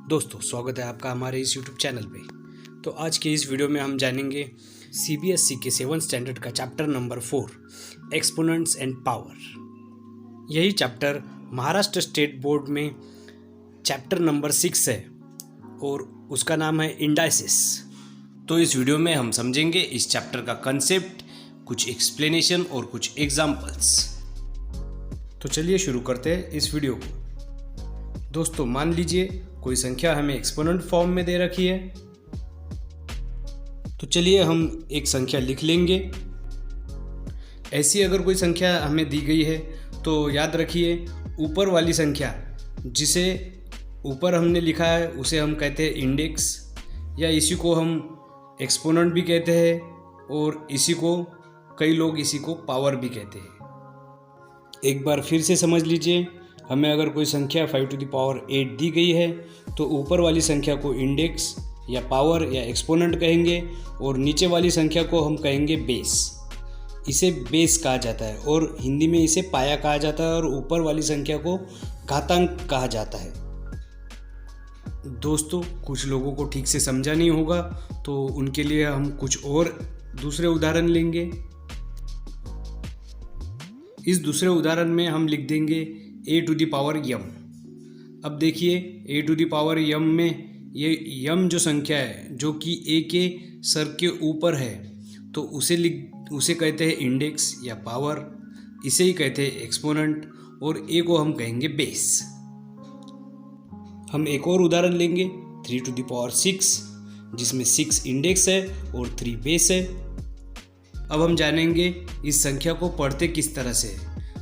दोस्तों स्वागत है आपका हमारे इस YouTube चैनल पे। तो आज के इस वीडियो में हम जानेंगे CBSE के 7th स्टैंडर्ड का chapter number 4 exponents and power. यही चैप्टर महाराष्ट्र स्टेट बोर्ड में चैप्टर नंबर 6 है और उसका नाम है इंडाइसिस। तो इस वीडियो में हम समझेंगे इस चैप्टर का कंसेप्ट, कुछ एक्सप्लेनेशन और कुछ एग्जाम्पल्स। तो चलिए शुरू करते हैं इस वीडियो को। दोस्तों मान लीजिए कोई संख्या हमें एक्सपोनेंट फॉर्म में दे रखी है, तो चलिए हम एक संख्या लिख लेंगे। ऐसी अगर कोई संख्या हमें दी गई है तो याद रखिए ऊपर वाली संख्या जिसे ऊपर हमने लिखा है उसे हम कहते हैं इंडेक्स, या इसी को हम एक्सपोनेंट भी कहते हैं और इसी को कई लोग इसी को पावर भी कहते हैं। एक बार फिर से समझ लीजिए, हमें अगर कोई संख्या 5⁸ दी गई है तो ऊपर वाली संख्या को इंडेक्स या पावर या एक्सपोनेंट कहेंगे और नीचे वाली संख्या को हम कहेंगे बेस। इसे बेस कहा जाता है और हिंदी में इसे पाया कहा जाता है और ऊपर वाली संख्या को घातांक कहा जाता है। दोस्तों कुछ लोगों को ठीक से समझा नहीं होगा तो उनके लिए हम कुछ और दूसरे उदाहरण लेंगे। इस दूसरे उदाहरण में हम लिख देंगे a⁻m। अब देखिए a⁻m में ये m जो संख्या है जो कि a के सर के ऊपर है तो उसे कहते हैं इंडेक्स या पावर, इसे ही कहते हैं एक्सपोनेंट और a को हम कहेंगे बेस। हम एक और उदाहरण लेंगे 3⁶, जिसमें 6 इंडेक्स है और 3 बेस है। अब हम जानेंगे इस संख्या को पढ़ते किस तरह से है।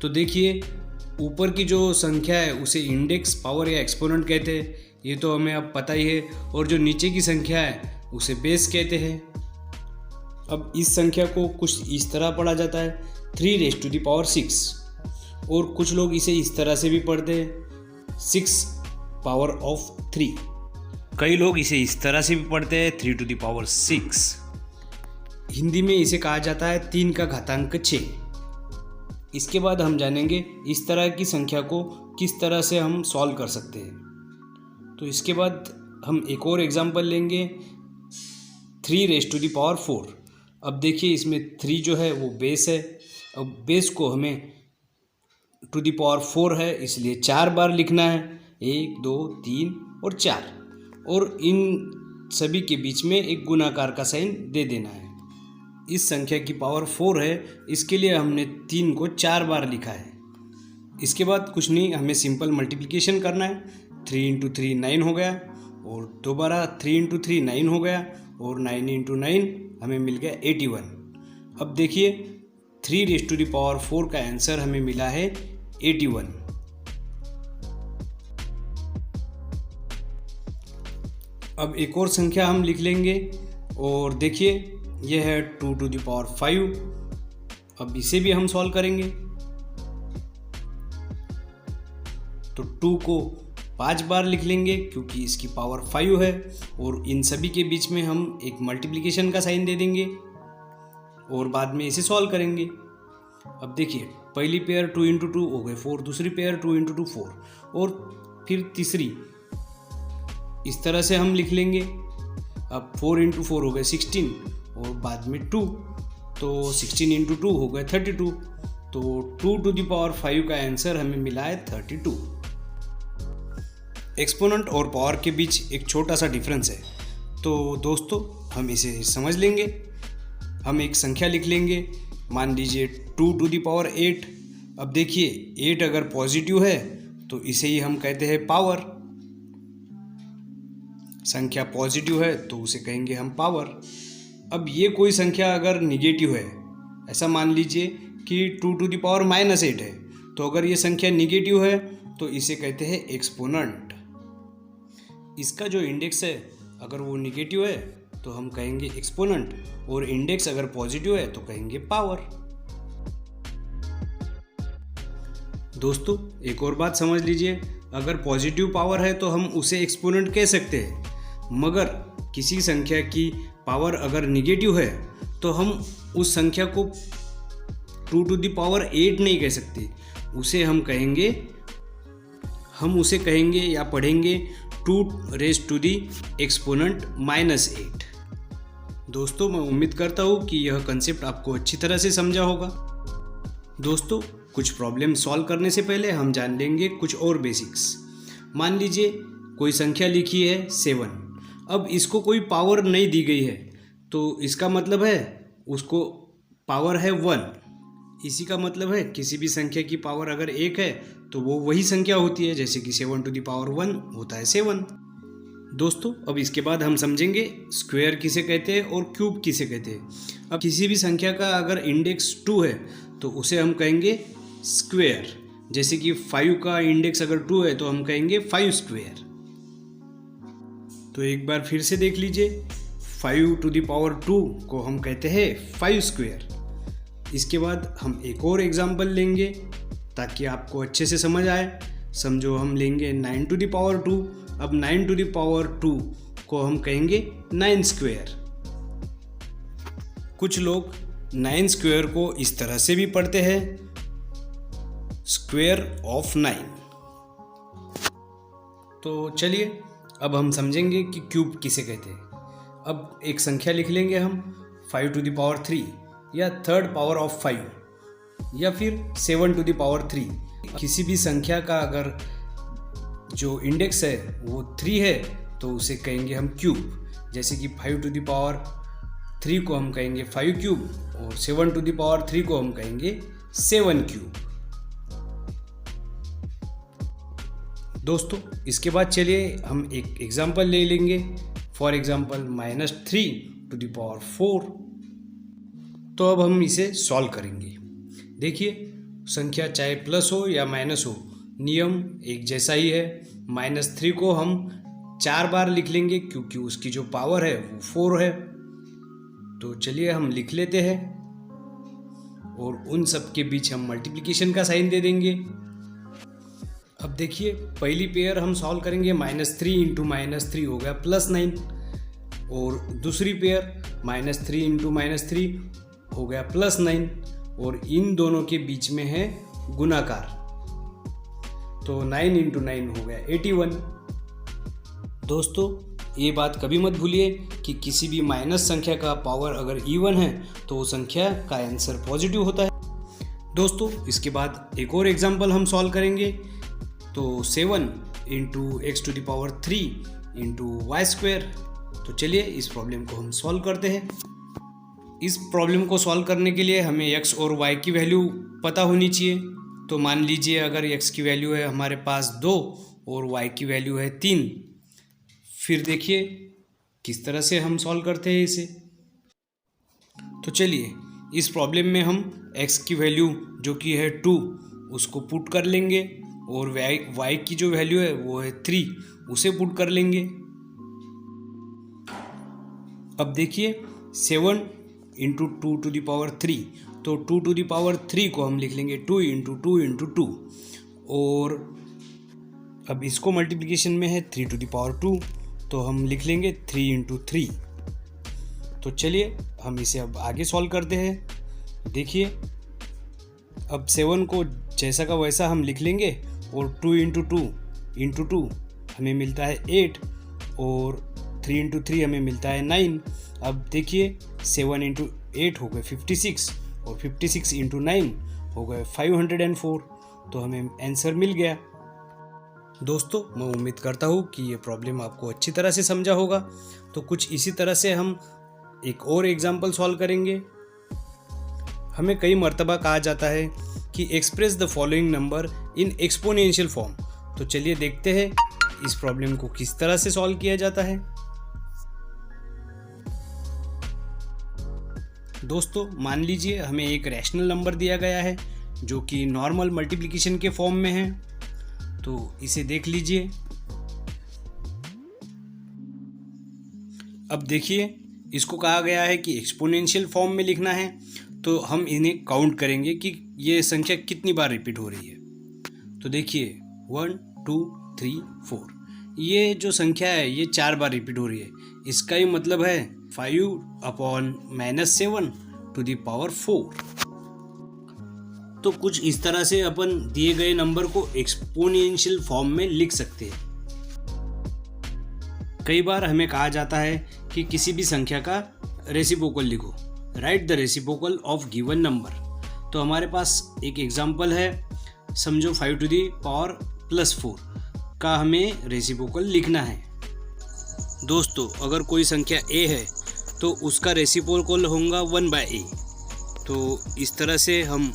तो देखिए ऊपर की जो संख्या है उसे इंडेक्स, पावर या एक्सपोनेंट कहते हैं, ये तो हमें अब पता ही है, और जो नीचे की संख्या है उसे बेस कहते हैं। अब इस संख्या को कुछ इस तरह पढ़ा जाता है 3⁻6 और कुछ लोग इसे इस तरह से भी पढ़ते हैं 6⁻3। कई लोग इसे इस तरह से भी पढ़ते हैं 3⁻6। हिंदी में इसे कहा जाता है 3 का घातांक 6। इसके बाद हम जानेंगे इस तरह की संख्या को किस तरह से हम सॉल्व कर सकते हैं। तो इसके बाद हम एक और एग्जांपल लेंगे 3⁻4। अब देखिए इसमें 3 जो है वो बेस है। अब बेस को हमें ⁴ है इसलिए 4 बार लिखना है, 1 2 3 और 4, और इन सभी के बीच में एक गुणाकार का साइन दे देना है। इस संख्या की पावर 4 है, इसके लिए हमने 3 को 4 बार लिखा है। इसके बाद कुछ नहीं, हमें सिंपल मल्टीप्लिकेशन करना है। 3 × 3 9 हो गया और दोबारा 3 × 3 9 हो गया और 9 × 9 हमें मिल गया 81। अब देखिए 3⁻4 का आंसर हमें मिला है 81। अब एक और संख्या हम लिख लेंगे और देखिए यह है 2⁵। अब इसे भी हम सॉल्व करेंगे। तो 2 को 5 बार लिख लेंगे क्योंकि इसकी पावर 5 है, और इन सभी के बीच में हम एक मल्टीप्लिकेशन का साइन दे देंगे और बाद में इसे सॉल्व करेंगे। अब देखिए पहली पेयर 2 × 2 हो गए 4, दूसरी पेयर 2 × 2 4 और फिर तीसरी, इस तरह से हम लिख लेंगे। अब 4 × 4 हो गए 16 और बाद में 2, तो 16 × 2 हो गए 32। तो 2⁵ का आंसर हमें मिला है 32। एक्सपोनेंट और पावर के बीच एक छोटा सा डिफरेंस है, तो दोस्तों हम इसे समझ लेंगे। हम एक संख्या लिख लेंगे, मान लीजिए 2⁸8। अब देखिए 8 अगर पॉजिटिव है तो इसे ही हम कहते हैं पावर। संख्या पॉजिटिव है तो उसे कहेंगे हम पावर। अब ये कोई संख्या अगर निगेटिव है, ऐसा मान लीजिए कि 2⁻−8 है, तो अगर ये संख्या निगेटिव है तो इसे कहते हैं एक्सपोनेंट। इसका जो इंडेक्स है अगर वो निगेटिव है तो हम कहेंगे एक्सपोनेंट, और इंडेक्स अगर पॉजिटिव है तो कहेंगे पावर। दोस्तों एक और बात समझ लीजिए, अगर पॉजिटिव पावर है तो हम उसे एक्सपोनेंट कह सकते हैं, मगर किसी संख्या की पावर अगर निगेटिव है तो हम उस संख्या को 2⁸8 नहीं कह सकते, उसे हम कहेंगे या पढ़ेंगे 2 रेज टू दी एक्सपोनेंट -8। दोस्तों मैं उम्मीद करता हूँ कि यह कंसेप्ट आपको अच्छी तरह से समझा होगा। दोस्तों कुछ प्रॉब्लम सॉल्व करने से पहले हम जान लेंगे कुछ और बेसिक्स। मान लीजिए कोई संख्या लिखी है 7, अब इसको कोई पावर नहीं दी गई है, तो इसका मतलब है उसको पावर है 1। इसी का मतलब है किसी भी संख्या की पावर अगर 1 है तो वो वही संख्या होती है, जैसे कि 7 टू द पावर 1 होता है 7। दोस्तों अब इसके बाद हम समझेंगे स्क्वायर किसे कहते हैं और क्यूब किसे कहते हैं। अब किसी भी संख्या का अगर इंडेक्स 2 है तो उसे हम कहेंगे स्क्वायर, जैसे कि 5 का इंडेक्स अगर 2 है तो हम कहेंगे 5 स्क्वायर। तो एक बार फिर से देख लीजिए, 5 टू द पावर 2 को हम कहते हैं 5 स्क्वायर। इसके बाद हम एक और एग्जाम्पल लेंगे ताकि आपको अच्छे से समझ आए। समझो हम लेंगे 9 टू द पावर 2। अब 9 टू द पावर 2 को हम कहेंगे 9 स्क्वायर। कुछ लोग 9 स्क्वायर को इस तरह से भी पढ़ते हैं, स्क्वायर ऑफ 9। तो चलिए अब हम समझेंगे कि क्यूब किसे कहते हैं। अब एक संख्या लिख लेंगे हम 5 टू द पावर 3 या थर्ड पावर ऑफ 5 या फिर 7 टू द पावर 3। किसी भी संख्या का अगर जो इंडेक्स है वो 3 है तो उसे कहेंगे हम क्यूब, जैसे कि 5 टू द पावर 3 को हम कहेंगे 5 क्यूब और 7 टू द पावर 3 को हम कहेंगे 7 क्यूब। दोस्तों इसके बाद चलिए हम एक एग्जाम्पल ले लेंगे, for example -3 to the power 4। तो अब हम इसे सॉल्व करेंगे। देखिए संख्या चाहे प्लस हो या माइनस हो, नियम एक जैसा ही है। -3 को हम 4 बार लिख लेंगे क्योंकि उसकी जो पावर है वो 4 है। तो चलिए हम लिख लेते हैं और उन सब के बीच हम मल्टीप्लिकेशन का साइन दे देंगे। अब देखिए पहली पेयर हम सॉल्व करेंगे, -3 इंटू -3 हो गया +9, और दूसरी पेयर -3 इंटू -3 हो गया +9, और इन दोनों के बीच में है गुणाकार, तो 9 इंटू 9 हो गया 81। दोस्तों ये बात कभी मत भूलिए कि किसी भी माइनस संख्या का पावर अगर इवन है तो वो संख्या का आंसर पॉजिटिव होता है। दोस्तों इसके बाद एक और एग्जांपल हम सॉल्व करेंगे, तो 7 into x to the power 3 into y square. तो चलिए इस प्रॉब्लम को हम सॉल्व करते हैं। इस प्रॉब्लम को सॉल्व करने के लिए हमें x और y की वैल्यू पता होनी चाहिए। तो मान लीजिए अगर x की वैल्यू है हमारे पास 2 और y की वैल्यू है 3। फिर देखिए किस तरह से हम सॉल्व करते हैं इसे। तो चलिए इस प्रॉब्लम में हम x की वैल्यू जो कि है 2 उसको पुट कर लेंगे, और y की जो वैल्यू है वो है 3 उसे पुट कर लेंगे। अब देखिए 7 इंटू 2 टू द पावर 3, तो 2 टू द पावर 3 को हम लिख लेंगे 2 इंटू 2 इंटू 2, और अब इसको मल्टीप्लिकेशन में है 3 टू द पावर 2, तो हम लिख लेंगे 3 इंटू 3। तो चलिए हम इसे अब आगे सॉल्व करते हैं। देखिए अब 7 को जैसा का वैसा हम लिख लेंगे, और 2 इंटू 2 हमें मिलता है 8, और 3 इंटू 3 हमें मिलता है 9। अब देखिए 7 इंटू 8 हो गए 56, और 56 इंटू 9 हो गए 504। तो हमें आंसर मिल गया। दोस्तों मैं उम्मीद करता हूँ कि ये प्रॉब्लम आपको अच्छी तरह से समझा होगा। तो कुछ इसी तरह से हम एक और एग्जाम्पल सॉल्व करेंगे। हमें कई मर्तबा कहा जाता है कि express the following number in exponential form. तो चलिए देखते हैं इस प्रॉब्लम को किस तरह से सॉल्व किया जाता है। दोस्तों मान लीजिए हमें एक रैशनल नंबर दिया गया है जो कि नॉर्मल मल्टीप्लिकेशन के फॉर्म में है। तो इसे देख लीजिए। अब देखिए इसको कहा गया है कि एक्सपोनेंशियल फॉर्म में लिखना है, तो हम इन्हें काउंट करेंगे कि ये संख्या कितनी बार रिपीट हो रही है। तो देखिए 1 2 3 4, ये जो संख्या है ये 4 बार रिपीट हो रही है। इसका ही मतलब है 5/-7 टू द पावर 4। तो कुछ इस तरह से अपन दिए गए नंबर को एक्सपोनेंशियल फॉर्म में लिख सकते हैं। कई बार हमें कहा जाता है कि किसी भी संख्या का रेसिप्रोकल लिखो, right the reciprocal of given number. तो हमारे पास एक एग्जांपल है, समझो 5 टू दी पावर +4 का हमें रेसिप्रोकल लिखना है। दोस्तों अगर कोई संख्या a है तो उसका रेसिप्रोकल होगा 1/a। तो इस तरह से हम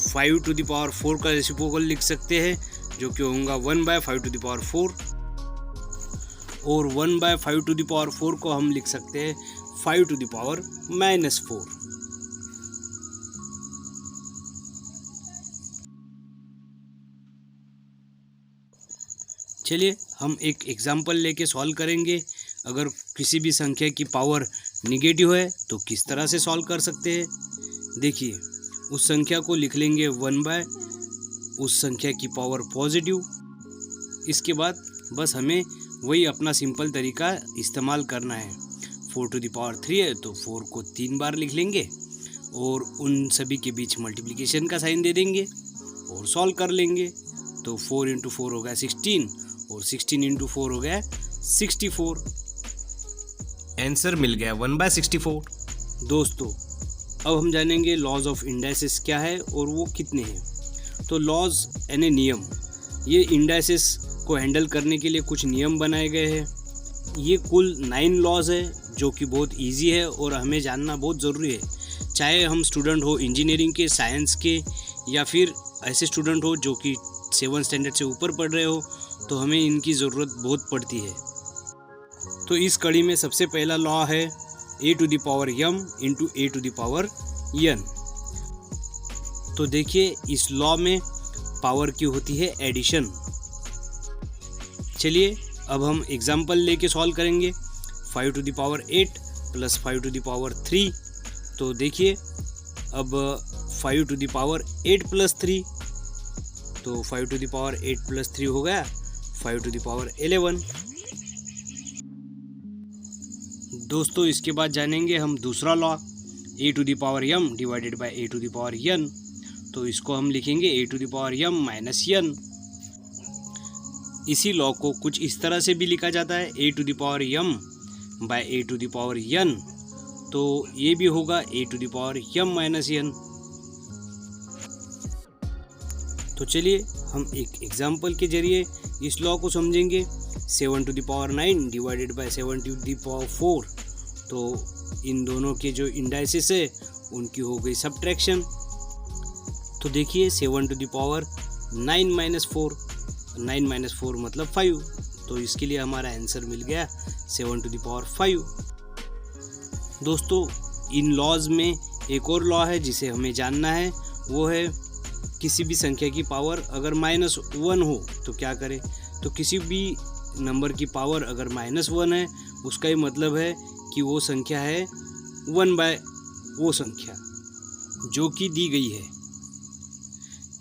5 टू दी पावर 4 का रेसिप्रोकल लिख सकते हैं, जो कि होगा 1/5 टू दी पावर 4, और 1/5 टू दी पावर 4 को हम लिख सकते हैं 5 टू दी पावर -4। चलिए हम एक एग्जाम्पल लेके सॉल्व करेंगे। अगर किसी भी संख्या की पावर निगेटिव है तो किस तरह से सॉल्व कर सकते हैं। देखिए, उस संख्या को लिख लेंगे 1/, उस संख्या की पावर पॉजिटिव। इसके बाद बस हमें वही अपना सिंपल तरीका इस्तेमाल करना है। 4 टू दी पावर 3 है तो 4 को 3 बार लिख लेंगे और उन सभी के बीच मल्टीप्लिकेशन का साइन दे देंगे और सॉल्व कर लेंगे। तो 4 × 4 हो गया 16 और 16 × 4 हो गया 64। आंसर मिल गया 1/64। दोस्तों अब हम जानेंगे लॉज ऑफ इंडाइसेस क्या है और वो कितने हैं। तो लॉज यानी नियम, ये इंडाइसेस को हैंडल करने के लिए कुछ नियम बनाए गए हैं। ये कुल 9 लॉज है जो कि बहुत इजी है और हमें जानना बहुत ज़रूरी है। चाहे हम स्टूडेंट हो इंजीनियरिंग के, साइंस के, या फिर ऐसे स्टूडेंट हो जो कि 7th स्टैंडर्ड से ऊपर पढ़ रहे हो, तो हमें इनकी ज़रूरत बहुत पड़ती है। तो इस कड़ी में सबसे पहला लॉ है a to the power m into a to the power n। तो देखिए इस लॉ में पावर की होती है एडिशन। चलिए अब हम एग्जाम्पल लेके सॉल्व करेंगे। 5 to the power 8 plus 5 to the power 3। तो देखिए अब 5 टू दी पावर 8 प्लस 3, तो 5 टू दी पावर 8 प्लस 3 हो गया 5 टू दी पावर 11। दोस्तों इसके बाद जानेंगे हम दूसरा law, a to the power m divided by a to the power n। तो इसको हम लिखेंगे a to the power m minus n। इसी लॉ को कुछ इस तरह से भी लिखा जाता है, a to the power m by a to the power n। तो ये भी होगा a to the power m minus n। तो चलिए हम एक एग्जाम्पल के जरिए इस लॉ को समझेंगे। 7 to the power 9 divided by 7 to the power 4। तो इन दोनों के जो इंडाइसेस है उनकी हो गई सब्ट्रैक्शन। तो देखिए 7 to the power 9 minus 4, 9 minus 4 मतलब 5। तो इसके लिए हमारा आंसर मिल गया 7 टू दी पावर 5। दोस्तों इन लॉज में एक और लॉ है जिसे हमें जानना है, वो है किसी भी संख्या की पावर अगर -1 हो तो क्या करें। तो किसी भी नंबर की पावर अगर -1 है उसका ही मतलब है कि वो संख्या है 1/, वो संख्या जो कि दी गई है।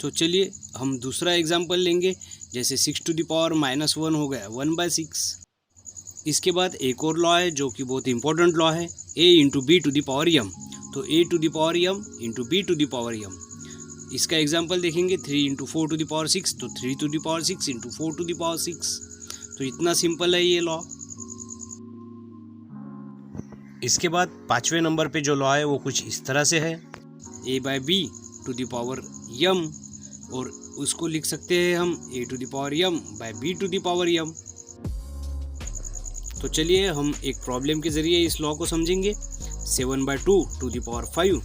तो चलिए हम दूसरा एग्जाम्पल लेंगे। जैसे 6 टू दी पावर -1 हो गया 1/6। इसके बाद एक और लॉ है जो कि बहुत इंपॉर्टेंट लॉ है, a into b to the power m। तो a to the power m into b to the power m। इसका एग्जाम्पल देखेंगे 3 इंटू 4 टू दी पावर 6। तो 3 to the power 6 into 4 to the power 6। तो इतना simple है ये law. इसके बाद 5वें नंबर पे जो लॉ है वो कुछ इस तरह से है, a by b to the power m, और उसको लिख सकते हैं हम a to the power m by b to the power m। तो चलिए हम एक प्रॉब्लम के ज़रिए इस लॉ को समझेंगे। 7/2 टू दी पावर 5।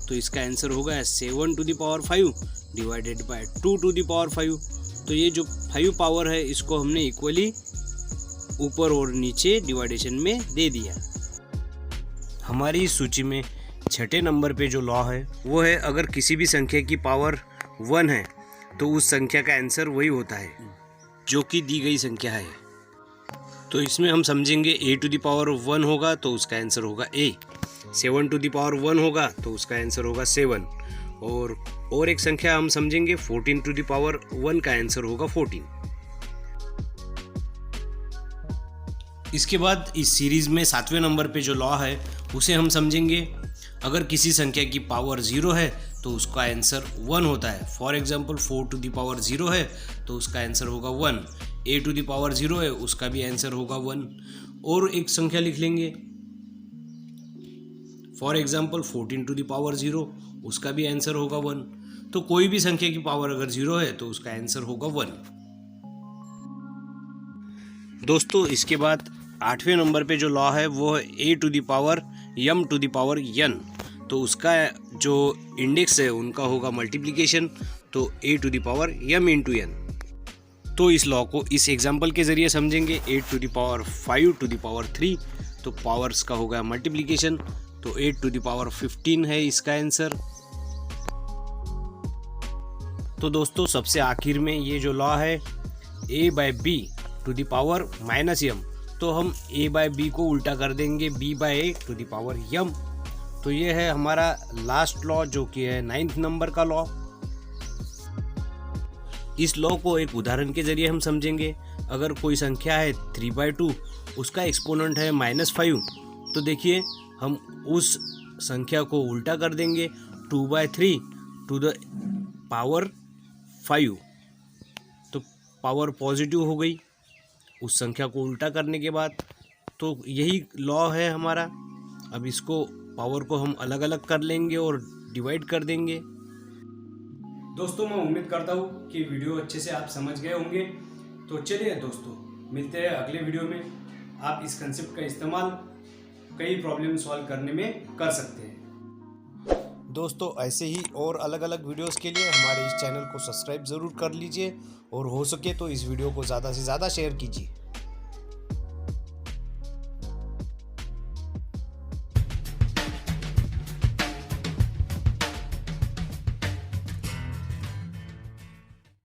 तो इसका आंसर होगा 7 to the power 5 divided by 2 to the power 5। तो ये जो 5 पावर है इसको हमने इक्वली ऊपर और नीचे डिवाइडेशन में दे दिया। हमारी सूची में 6ठे नंबर पे जो लॉ है वो है, अगर किसी भी संख्या की पावर 1 है तो उस संख्या का आंसर वही होता है जो कि दी गई संख्या है। तो इसमें हम समझेंगे a टू दी पावर 1 होगा तो उसका आंसर होगा a, 7 टू दी पावर 1 होगा तो उसका आंसर होगा 7, और एक संख्या हम समझेंगे 14 टू दी पावर 1 का आंसर होगा 14। इसके बाद इस सीरीज में 7वें नंबर पे जो लॉ है उसे हम समझेंगे। अगर किसी संख्या की पावर 0 है तो उसका आंसर 1 होता है। For example 4 to the power 0 है तो उसका आंसर होगा 1। a टू द पावर 0 है उसका भी आंसर होगा 1। और एक संख्या लिख लेंगे, for example 14 to the power 0, उसका भी आंसर होगा 1। तो कोई भी संख्या की पावर अगर 0 है तो उसका आंसर होगा 1। दोस्तों इसके बाद 8वें नंबर पे जो लॉ है वो है a to the power m to the power n। तो उसका जो इंडेक्स है उनका होगा मल्टीप्लिकेशन, तो a to the power m into n। तो इस लॉ को इस एग्जाम्पल के ज़रिए समझेंगे। 8 to the power 5 to the power 3, तो पावर्स का होगा मल्टीप्लिकेशन, तो 8 टू द पावर 15 है इसका आंसर। तो दोस्तों सबसे आखिर में ये जो लॉ है a by b to the power minus m, तो हम a बाय b को उल्टा कर देंगे b by a to the power m। तो ये है हमारा लास्ट लॉ जो कि है 9th नंबर का लॉ। इस लॉ को एक उदाहरण के जरिए हम समझेंगे। अगर कोई संख्या है 3/2, उसका एक्सपोनेंट है -5, तो देखिए हम उस संख्या को उल्टा कर देंगे 2/3 टू द पावर 5, तो पावर पॉजिटिव हो गई उस संख्या को उल्टा करने के बाद। तो यही लॉ है हमारा। अब इसको पावर को हम अलग अलग कर लेंगे और डिवाइड कर देंगे। दोस्तों मैं उम्मीद करता हूँ कि वीडियो अच्छे से आप समझ गए होंगे। तो चलिए दोस्तों मिलते हैं अगले वीडियो में। आप इस कंसेप्ट का इस्तेमाल कई प्रॉब्लम सॉल्व करने में कर सकते हैं। दोस्तों ऐसे ही और अलग अलग वीडियोस के लिए हमारे इस चैनल को सब्सक्राइब ज़रूर कर लीजिए और हो सके तो इस वीडियो को ज़्यादा से ज़्यादा शेयर कीजिए।